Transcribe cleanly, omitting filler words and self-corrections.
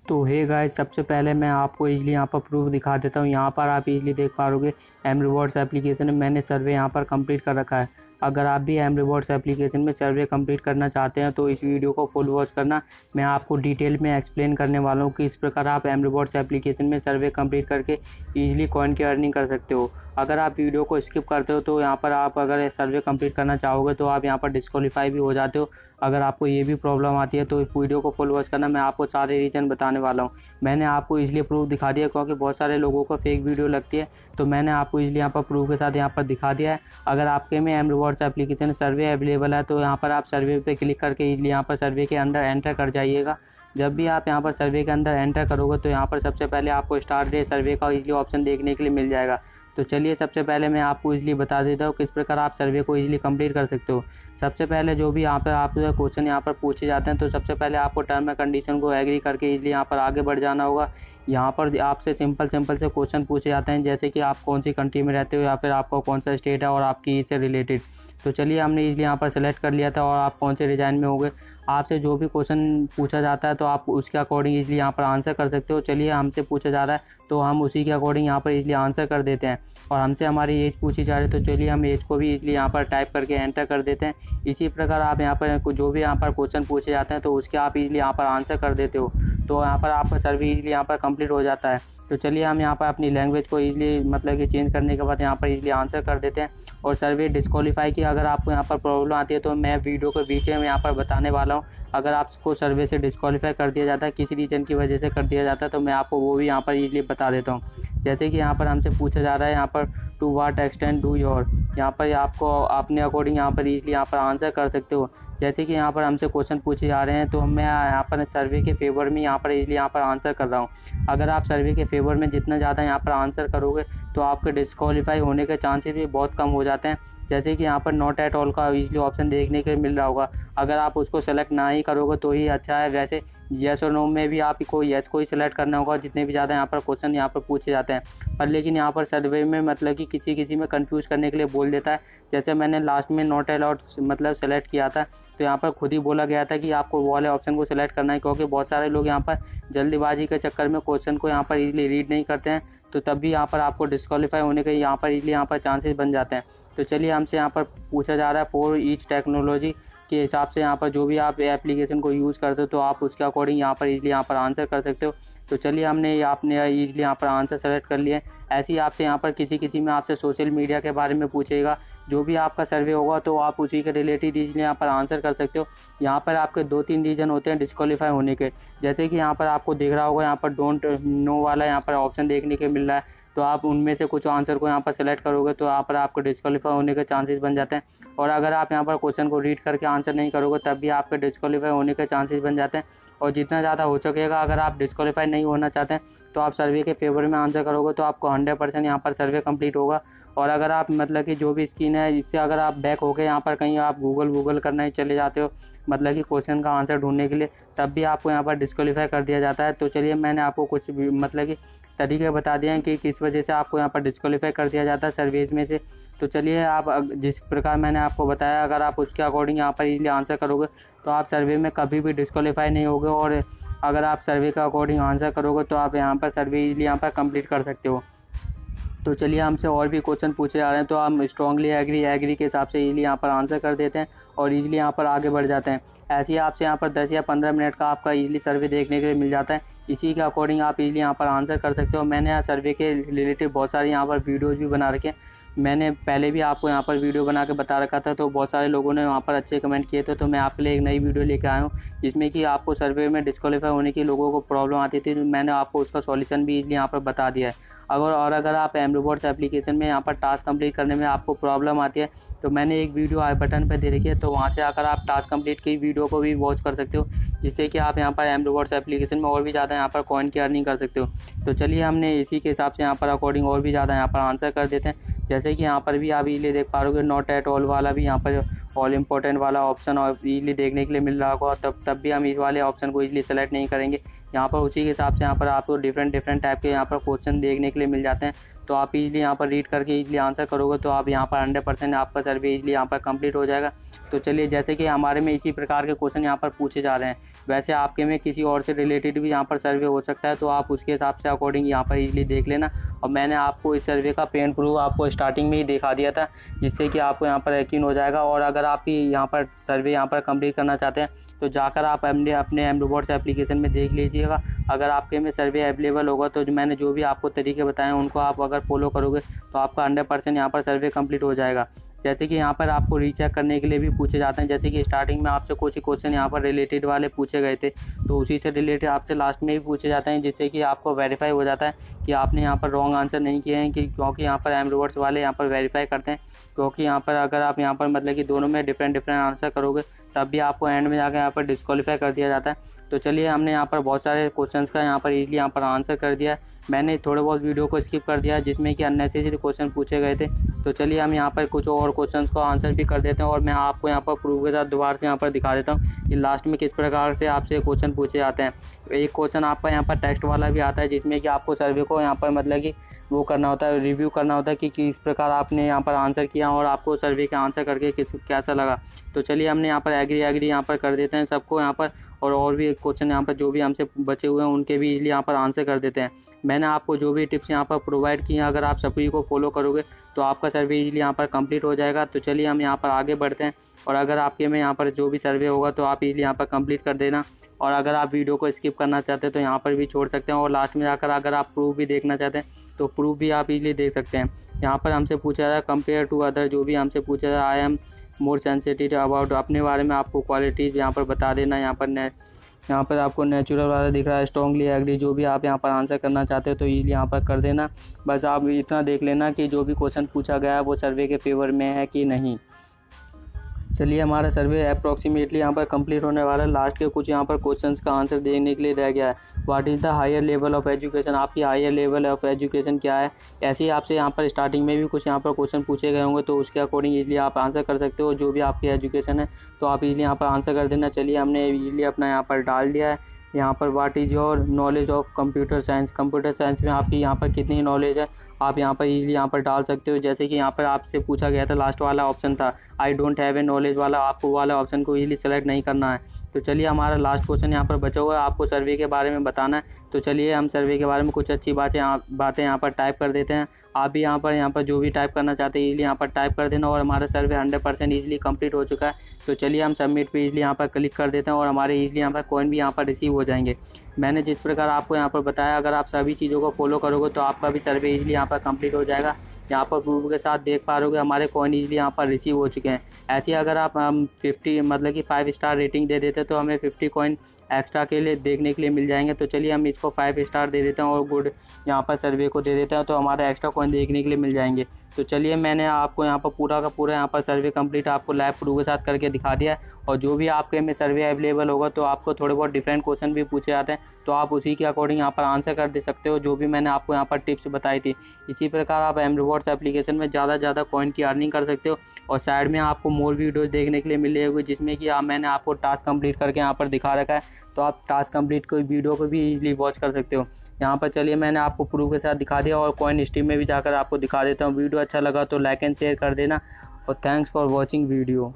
तो hey guys, सबसे पहले मैं आपको इजली यहाँ पर प्रूफ दिखा देता हूँ। यहाँ पर आप इजली देख पा रहोगे एम रिवॉर्ड्स एप्लीकेशन में मैंने सर्वे यहाँ पर कंप्लीट कर रखा है। अगर आप भी एम रिवॉर्ड्स एप्लीकेशन में सर्वे कंप्लीट करना चाहते हैं तो इस वीडियो को फुल वॉच करना। मैं आपको डिटेल में एक्सप्लेन करने वाला हूँ कि इस प्रकार आप एम रिवॉर्ड्स एप्लीकेशन में सर्वे कंप्लीट करके ईजिली कॉइन की अर्निंग कर सकते हो। अगर आप वीडियो को स्किप करते हो तो यहाँ पर आप अगर सर्वे कंप्लीट करना चाहोगे तो आप यहाँ पर डिस्क्वालीफाई भी हो जाते हो। अगर आपको ये भी प्रॉब्लम आती है तो इस वीडियो को फुल वॉच करना। मैं आपको सारे रीज़न बताने वाला हूँ। मैंने आपको इसलिए प्रूफ दिखा दिया क्योंकि बहुत सारे लोगों को फेक वीडियो लगती है, तो मैंने आपको इसलिए यहाँ पर प्रूफ के साथ यहाँ पर दिखा दिया है। अगर आपके में एम रिवॉर्ड्स एप्लीकेशन सर्वे अवेलेबल है तो यहाँ पर आप सर्वे पे क्लिक करके इसलिए यहाँ पर सर्वे के अंदर एंटर कर जाइएगा। जब भी आप यहाँ पर सर्वे के अंदर एंटर करोगे तो यहाँ पर सबसे पहले आपको स्टार्ट डे सर्वे का इजली ऑप्शन देखने के लिए मिल जाएगा। तो चलिए सबसे पहले मैं आपको इजली बता देता हूँ किस प्रकार आप सर्वे को इजीली कंप्लीट कर सकते हो। सबसे पहले जो भी यहाँ पर आप क्वेश्चन यहाँ पर पूछे जाते हैं तो सबसे पहले आपको टर्म एंड कंडीशन को एग्री करके इजली यहाँ पर आगे बढ़ जाना होगा। यहाँ पर आपसे सिंपल से क्वेश्चन पूछे जाते हैं, जैसे कि आप कौन सी कंट्री में रहते हो या फिर आपका कौन सा स्टेट है और आपकी इससे रिलेटेड। तो चलिए हमने इसलिए यहाँ पर सेलेक्ट कर लिया था और आप कौन से डिज़ाइन में होंगे। आपसे जो भी क्वेश्चन पूछा जाता है तो आप उसके अकॉर्डिंग इसलिए यहाँ पर आंसर कर सकते हो। चलिए हमसे पूछा जा रहा है तो हम उसी के अकॉर्डिंग यहाँ पर इसलिए आंसर कर देते हैं। और हमसे हमारी एज पूछी जा रही है तो चलिए हम एज को भी इसलिए यहाँ पर टाइप करके एंटर कर देते हैं। इसी प्रकार आप यहाँ पर जो भी यहाँ पर क्वेश्चन पूछे जाते हैं तो उसके आप इजीली यहाँ पर आंसर कर देते हो, तो यहाँ पर आपका सर्वे इजीली यहाँ पर कंप्लीट हो जाता है। तो चलिए हम यहाँ पर अपनी लैंग्वेज को इजीली मतलब कि चेंज करने के बाद यहाँ पर इजीली आंसर कर देते हैं। और सर्वे डिस्क्वालीफाई की अगर आपको यहाँ पर प्रॉब्लम आती है तो मैं वीडियो के बीच में यहाँ पर बताने वाला हूँ। अगर आपको सर्वे से डिस्क्वालीफाई कर दिया जाता है, किसी रीज़न की वजह से कर दिया जाता है, तो मैं आपको वो भी यहाँ पर इजीली बता देता हूँ। जैसे कि यहाँ पर हमसे पूछा जा रहा है यहाँ पर to what extent do your, यहाँ पर आपको अपने अकॉर्डिंग यहाँ पर इजीली यहाँ पर आंसर कर सकते हो। जैसे कि यहाँ पर हमसे क्वेश्चन पूछे जा रहे हैं तो मैं यहाँ पर सर्वे के फेवर में यहाँ पर इजीली यहाँ पर आंसर कर रहा हूँ। अगर आप सर्वे के फेवर में जितना ज़्यादा यहाँ पर आंसर करोगे तो आपके डिस्क्वालीफाई होने के चांसेस भी बहुत कम हो जाते हैं। जैसे कि यहाँ पर नॉट एट ऑल का इजीली ऑप्शन देखने के मिल रहा होगा, अगर आप उसको सेलेक्ट ना ही करोगे तो ही अच्छा है। वैसे येस और नो में भी आपको येस को ही सिलेक्ट करना होगा जितने भी ज़्यादा यहाँ पर क्वेश्चन यहाँ पर पूछे जाते हैं। पर लेकिन यहाँ पर सर्वे में मतलब कि किसी में कंफ्यूज करने के लिए बोल देता है। जैसे मैंने लास्ट में नॉट अलाउड मतलब सेलेक्ट किया था तो यहाँ पर खुद ही बोला गया था कि आपको वो वाले ऑप्शन को सिलेक्ट करना है, क्योंकि बहुत सारे लोग यहाँ पर जल्दीबाजी के चक्कर में क्वेश्चन को यहाँ पर इजीली रीड नहीं करते हैं, तो तब भी यहाँ पर आपको डिस्क्वालीफाई होने के यहाँ पर इजीली यहाँ पर चांसेस बन जाते हैं। तो चलिए हमसे यहाँ पर पूछा जा रहा है फॉर ईच टेक्नोलॉजी के हिसाब से यहाँ पर जो भी आप एप्लीकेशन को यूज़ करते हो तो आप उसके अकॉर्डिंग यहाँ पर इजीली यहाँ पर आंसर कर सकते हो। तो चलिए आपने इजीली यहाँ पर आंसर सेलेक्ट कर लिया है। ऐसे ही आपसे यहाँ पर किसी में आपसे सोशल मीडिया के बारे में पूछेगा, जो भी आपका सर्वे होगा तो आप उसी के रिलेटेड इजीली यहाँ पर आंसर कर सकते हो। यहाँ पर आपके 2-3 रीज़न होते हैं डिस्क्वालीफाई होने के, जैसे कि यहाँ पर आपको दिख रहा होगा यहाँ पर डोंट नो वाला यहाँ पर ऑप्शन देखने के मिल रहा है, तो आप उनमें से कुछ आंसर को यहाँ पर सेलेक्ट करोगे तो यहाँ पर आपको डिस्क्वालीफाई होने के चांसेस बन जाते हैं। और अगर आप यहाँ पर क्वेश्चन को रीड करके आंसर नहीं करोगे तब भी आपके डिस्क्वालीफाई होने के चांसेस बन जाते हैं। और जितना ज़्यादा हो सकेगा, अगर आप डिस्क्वालीफाई नहीं होना चाहते हैं तो आप सर्वे के फेवर में आंसर करोगे तो आपको 100% यहाँ पर सर्वे कंप्लीट होगा। और अगर आप मतलब कि जो भी स्क्रीन है इससे अगर आप बैक हो गए यहाँ पर कहीं आप गूगल करने चले जाते हो मतलब कि क्वेश्चन का आंसर ढूंढने के लिए, तब भी आपको यहाँ पर डिस्क्वालीफाई कर दिया जाता है। तो चलिए मैंने आपको कुछ मतलब कि तरीके बता दिए हैं कि किस वजह से आपको यहाँ पर डिस्क्वालीफाई कर दिया जाता है सर्वेज में से। तो चलिए आप जिस प्रकार मैंने आपको बताया अगर आप उसके अकॉर्डिंग यहाँ पर इजीली आंसर करोगे तो आप सर्वे में कभी भी डिस्क्वालीफाई नहीं होगे। और अगर आप सर्वे के अकॉर्डिंग आंसर करोगे तो आप यहाँ पर सर्वे इजीली यहाँ पर कंप्लीट कर सकते हो। तो चलिए हमसे और भी क्वेश्चन पूछे जा रहे हैं तो हम स्ट्रांगली एग्री के हिसाब से इजीली यहाँ पर आंसर कर देते हैं और इजीली यहाँ पर आगे बढ़ जाते हैं। ऐसे ही आपसे यहाँ पर 10 या 15 मिनट का आपका इजीली सर्वे देखने के लिए मिल जाता है। इसी के अकॉर्डिंग आप इजीली यहाँ पर आंसर कर सकते हो। मैंने यहाँ सर्वे के रिलेटेड बहुत सारे यहाँ पर वीडियोज़ भी बना रखे हैं। मैंने पहले भी आपको यहाँ पर वीडियो बना के बता रखा था, तो बहुत सारे लोगों ने वहाँ पर अच्छे कमेंट किए थे, तो मैं आपके लिए एक नई वीडियो लेकर आया हूँ जिसमें कि आपको सर्वे में डिस्क्वालीफाई होने की लोगों को प्रॉब्लम आती थी, तो मैंने आपको उसका सॉल्यूशन भी इजीली यहाँ पर बता दिया है। अगर आप एम रिवॉर्ड्स एप्लीकेशन में यहाँ पर टास्क कंप्लीट करने में आपको प्रॉब्लम आती है तो मैंने एक वीडियो आई बटन पर दे रखी है, तो वहाँ से आकर आप टास्क कंप्लीट की वीडियो को भी वॉच कर सकते हो, जिससे कि आप यहाँ पर एम रिवॉर्ड्स एप्लीकेशन में और भी ज़्यादा यहाँ पर कॉइन की अर्निंग कर सकते हो। तो चलिए हमने इसी के हिसाब से यहाँ पर अकॉर्डिंग और भी ज़्यादा यहाँ पर आंसर कर देते हैं। जैसे कि यहाँ पर भी आप इजीली देख पाओगे नॉट एट ऑल वाला भी यहाँ पर ऑल इम्पोर्टेंट वाला ऑप्शन और इजीली देखने के लिए मिल रहा होगा, तब भी हम इस वाले ऑप्शन को इजीली सेलेक्ट नहीं करेंगे। यहाँ पर उसी के हिसाब से यहाँ पर आपको डिफरेंट टाइप के यहाँ पर क्वेश्चन देखने के लिए मिल जाते हैं। तो आप इजीली यहाँ पर रीड करके इजीली आंसर करोगे तो आप यहाँ पर 100% आपका सर्वे इजीली यहाँ पर कंप्लीट हो जाएगा। तो चलिए, जैसे कि हमारे में इसी प्रकार के क्वेश्चन यहाँ पर पूछे जा रहे हैं, वैसे आपके में किसी और से रिलेटेड भी यहाँ पर सर्वे हो सकता है। तो आप उसके हिसाब से अकॉर्डिंग यहाँ पर इजीली देख लेना। और मैंने आपको इस सर्वे का पेन प्रूफ आपको स्टार्टिंग में ही दिखा दिया था, जिससे कि आपको यहाँ पर यकीन हो जाएगा। और अगर आप यहाँ पर सर्वे यहाँ पर कंप्लीट करना चाहते हैं तो जाकर आप अपने एमरोबॉट्स एप्लीकेशन में देख लीजिएगा। अगर आपके में सर्वे अवेलेबल होगा तो मैंने जो भी आपको तरीके बताए हैं उनको आप अगर फॉलो करोगे तो आपका 100% यहाँ पर सर्वे कंप्लीट हो जाएगा। जैसे कि यहाँ पर आपको रीचेक करने के लिए भी पूछे जाते हैं, जैसे कि स्टार्टिंग में आपसे कुछ क्वेश्चन यहाँ पर रिलेटेड वाले पूछे गए थे, तो उसी से रिलेटेड आपसे लास्ट में भी पूछे जाते हैं, जिससे कि आपको वेरीफाई हो जाता है कि आपने यहाँ पर रॉन्ग आंसर नहीं किए हैं। क्योंकि यहाँ पर एमरोबॉट्स वाले यहाँ पर वेरीफाई करते हैं, क्योंकि यहाँ पर अगर आप यहाँ पर मतलब कि दोनों में डिफरेंट आंसर करोगे तब भी आपको एंड में जाकर यहाँ पर डिस्क्वालीफाई कर दिया जाता है। तो चलिए, हमने यहाँ पर बहुत सारे क्वेश्चंस का यहाँ पर इजीली यहाँ पर आंसर कर दिया है। मैंने थोड़े बहुत वीडियो को स्किप कर दिया जिसमें कि अननेसेसरी क्वेश्चन पूछे गए थे। तो चलिए, हम यहाँ पर कुछ और क्वेश्चंस को आंसर भी कर देते हैं और मैं आपको यहाँ पर प्रूफ के साथ दोबारा से यहाँ पर दिखा देता हूँ कि लास्ट में किस प्रकार से आपसे क्वेश्चन पूछे जाते हैं। एक क्वेश्चन आपका यहाँ पर टेक्स्ट वाला भी आता है, जिसमें कि आपको सर्वे को यहाँ पर मतलब कि वो करना होता है, रिव्यू करना होता है कि किस प्रकार आपने यहाँ पर आंसर किया और आपको सर्वे का आंसर करके कैसा लगा। तो चलिए, हमने यहाँ पर एग्री यहाँ पर कर देते हैं सबको यहाँ पर, और भी क्वेश्चन यहाँ पर जो भी हमसे बचे हुए हैं उनके भी इजीली यहाँ पर आंसर कर देते हैं। मैंने आपको जो भी टिप्स यहाँ पर प्रोवाइड की हैं, अगर आप सभी को फॉलो करोगे तो आपका सर्वे इजीली यहाँ पर कंप्लीट हो जाएगा। तो चलिए, हम यहाँ पर आगे बढ़ते हैं। और अगर आपके में यहाँ पर जो भी सर्वे होगा तो आप इजीली यहाँ पर कंप्लीट कर देना। और अगर आप वीडियो को स्किप करना चाहते हैं तो यहाँ पर भी छोड़ सकते हैं, और लास्ट में जाकर अगर आप प्रूफ भी देखना चाहते हैं तो प्रूफ भी आप इजीली देख सकते हैं। यहाँ पर हमसे पूछा जा रहा है कंपेयर टू अदर, जो भी हमसे पूछा जा रहा है I am more sensitive about, अपने बारे में आपको क्वालिटीज़ यहाँ पर बता देना। यहाँ पर आपको नेचुरल वाला दिख रहा है, स्ट्रॉन्गली एग्री, जो भी आप यहाँ पर आंसर करना चाहते हो तो इजीली यहाँ पर कर देना। बस आप इतना देख लेना कि जो भी क्वेश्चन पूछा गया है वो सर्वे के फेवर में है कि नहीं। चलिए, हमारा सर्वे अप्रॉक्सीमेटली यहाँ पर कंप्लीट होने वाला है। लास्ट के कुछ यहाँ पर क्वेश्चंस का आंसर देने के लिए रह गया है। What is the higher level of education, आपकी हायर लेवल ऑफ एजुकेशन क्या है। ऐसे ही आपसे यहाँ पर स्टार्टिंग में भी कुछ यहाँ पर क्वेश्चन पूछे गए होंगे, तो उसके अकॉर्डिंग इजीली आप आंसर कर सकते हो। जो भी आपकी एजुकेशन है तो आप इजीली यहाँ पर आंसर कर देना। चलिए, हमने इजीली अपना यहाँ पर डाल दिया है। यहाँ पर what is your knowledge of computer science, computer science में आपकी यहाँ पर कितनी नॉलेज है आप यहाँ पर इजीली यहाँ पर डाल सकते हो। जैसे कि यहाँ पर आपसे पूछा गया था, लास्ट वाला ऑप्शन था I don't have a knowledge वाला, आपको वाला ऑप्शन को इजीली सेलेक्ट नहीं करना है। तो चलिए, हमारा लास्ट क्वेश्चन यहाँ पर बचा हुआ है, आपको सर्वे के बारे में बताना है। तो चलिए, हम सर्वे के बारे में कुछ अच्छी बातें यहाँ पर टाइप कर देते हैं। आप भी यहाँ पर जो भी टाइप करना चाहते हैं इजीली यहाँ पर टाइप कर देना। और हमारा सर्वे 100% इजीली कंप्लीट हो चुका है। तो चलिए, हम सबमिट पे इजीली यहाँ पर क्लिक कर देते हैं और हमारे इजीली यहाँ पर कॉइन भी यहाँ पर रिसीव हो जाएंगे। मैंने जिस प्रकार आपको यहाँ पर बताया, अगर आप सभी चीज़ों को फॉलो करोगे तो आपका भी सर्वे इजीली यहाँ पर कंप्लीट हो जाएगा। यहाँ पर प्रूफ के साथ देख पा रहे हमारे कॉइन इजीली यहाँ पर रिसीव हो चुके हैं। ऐसे ही अगर आप 50 मतलब कि 5 स्टार रेटिंग दे देते तो हमें 50 कॉइन एक्स्ट्रा के लिए देखने के लिए मिल जाएंगे। तो चलिए, हम इसको 5 स्टार दे देते हैं और गुड यहाँ पर सर्वे को दे देते हैं, तो हमारे एक्स्ट्रा कॉइन देखने के लिए मिल जाएंगे। तो चलिए, मैंने आपको यहाँ पर पूरा का पूरा यहाँ पर सर्वे कंप्लीट आपको लाइव प्रूफ के साथ करके दिखा दिया है। और जो भी आपके में सर्वे अवेलेबल होगा तो आपको थोड़े बहुत डिफरेंट क्वेश्चन भी पूछे जाते हैं, तो आप उसी के अकॉर्डिंग यहाँ पर आंसर कर दे सकते हो, जो भी मैंने आपको यहाँ पर टिप्स बताई थी। इसी प्रकार आप एमरोबॉट्स एप्लीकेशन में ज़्यादा कॉइन की अर्निंग कर सकते हो। और साइड में आपको मोर वीडियोज़ देखने के लिए मिलेगी, जिसमें कि मैंने आपको टास्क कंप्लीट करके यहाँ पर दिखा रखा है, तो आप टास्क कंप्लीट कोई वीडियो को भी इजीली वॉच कर सकते हो। यहाँ पर चलिए, मैंने आपको प्रूफ के साथ दिखा दिया और कॉइन हिस्ट्री में भी जाकर आपको दिखा देता हूँ। वीडियो अच्छा लगा तो लाइक एंड शेयर कर देना। और थैंक्स फॉर वॉचिंग वीडियो।